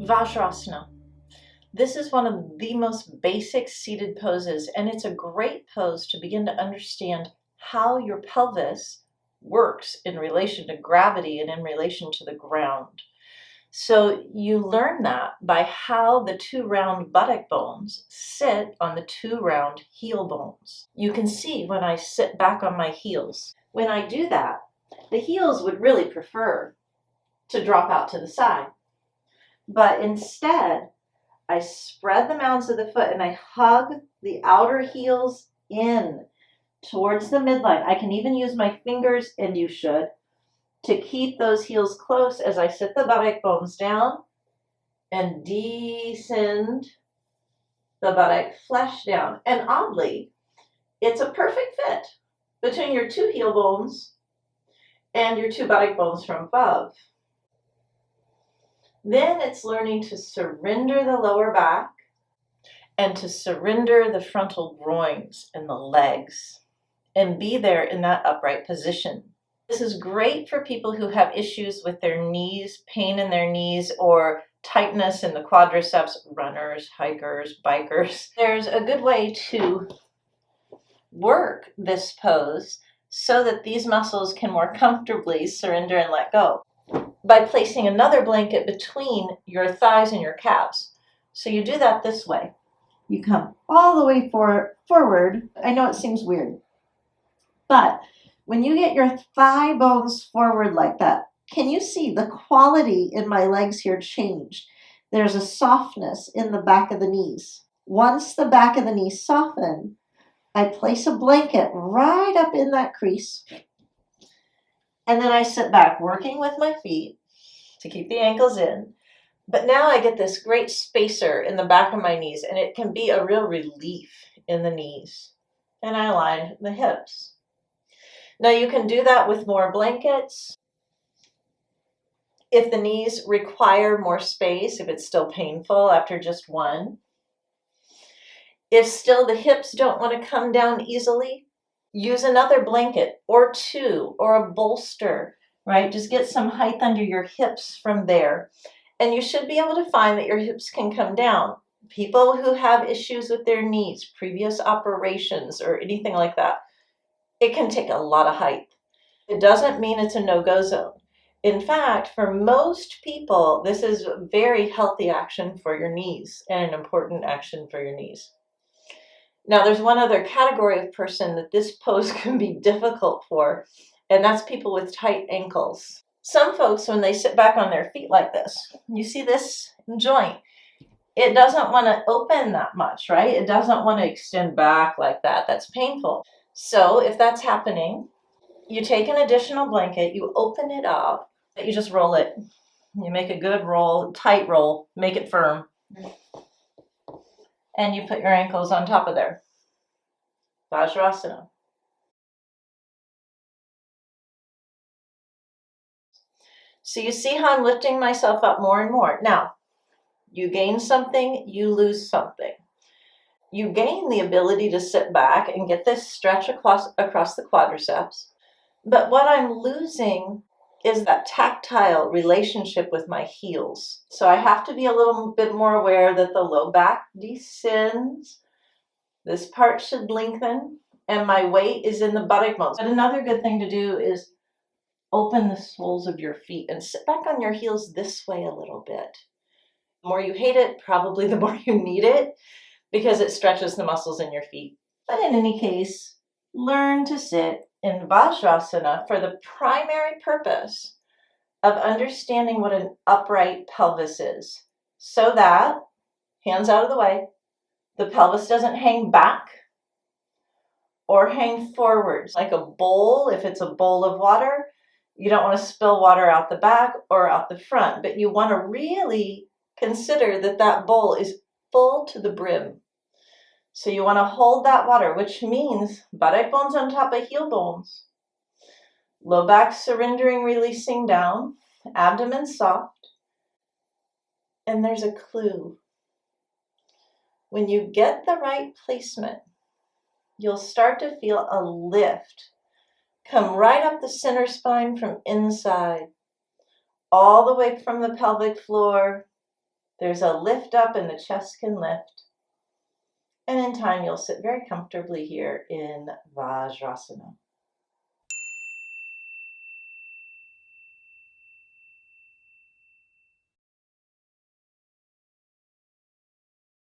Vajrasana. This is one of the most basic seated poses, and it's a great pose to begin to understand how your pelvis works in relation to gravity and in relation to the ground. So you learn that by how the two round buttock bones sit on the two round heel bones. You can see when I sit back on my heels. When I do that, the heels would really prefer to drop out to the side. But instead, I spread the mounds of the foot and I hug the outer heels in towards the midline. I can even use my fingers, and you should, to keep those heels close as I sit the buttock bones down and descend the buttock flesh down. And oddly, it's a perfect fit between your two heel bones and your two buttock bones from above. Then it's learning to surrender the lower back and to surrender the frontal groins and the legs and be there in that upright position. This is great for people who have issues with their knees, pain in their knees, or tightness in the quadriceps, runners, hikers, bikers. There's a good way to work this pose so that these muscles can more comfortably surrender and let go by placing another blanket between your thighs and your calves. So you do that this way. You come all the way forward. I know it seems weird, but when you get your thigh bones forward like that, can you see the quality in my legs here changed? There's a softness in the back of the knees. Once the back of the knees soften, I place a blanket right up in that crease. And then I sit back, working with my feet to keep the ankles in. But now I get this great spacer in the back of my knees, and it can be a real relief in the knees. And I align the hips. Now you can do that with more blankets. If the knees require more space, if it's still painful after just one. If still the hips don't want to come down easily, use another blanket or two or a bolster, right? Just get some height under your hips from there. And you should be able to find that your hips can come down. People who have issues with their knees, previous operations or anything like that, it can take a lot of height. It doesn't mean it's a no-go zone. In fact, for most people, this is a very healthy action for your knees and an important action for your knees. Now, there's one other category of person that this pose can be difficult for, and that's people with tight ankles. Some folks, when they sit back on their feet like this, you see this joint, it doesn't want to open that much, right? It doesn't want to extend back like that. That's painful. So if that's happening, you take an additional blanket, you open it up, you just roll it. You make a good roll, tight roll, make it firm. And you put your ankles on top of there. Vajrasana. So you see how I'm lifting myself up more and more. Now, you gain something, you lose something. You gain the ability to sit back and get this stretch across the quadriceps. But what I'm losing is that tactile relationship with my heels. So I have to be a little bit more aware that the low back descends. This part should lengthen, and my weight is in the buttock bones. But another good thing to do is open the soles of your feet and sit back on your heels this way a little bit. The more you hate it, probably the more you need it, because it stretches the muscles in your feet. But in any case, learn to sit in Vajrasana for the primary purpose of understanding what an upright pelvis is, so that, hands out of the way, the pelvis doesn't hang back or hang forwards. Like a bowl, if it's a bowl of water, you don't want to spill water out the back or out the front, but you want to really consider that that bowl is full to the brim. So you want to hold that water, which means buttock bones on top of heel bones, low back surrendering, releasing down, abdomen soft. And there's a clue. When you get the right placement, you'll start to feel a lift come right up the center spine from inside, all the way from the pelvic floor There's a lift up and the chest can lift. And in time, you'll sit very comfortably here in Vajrasana.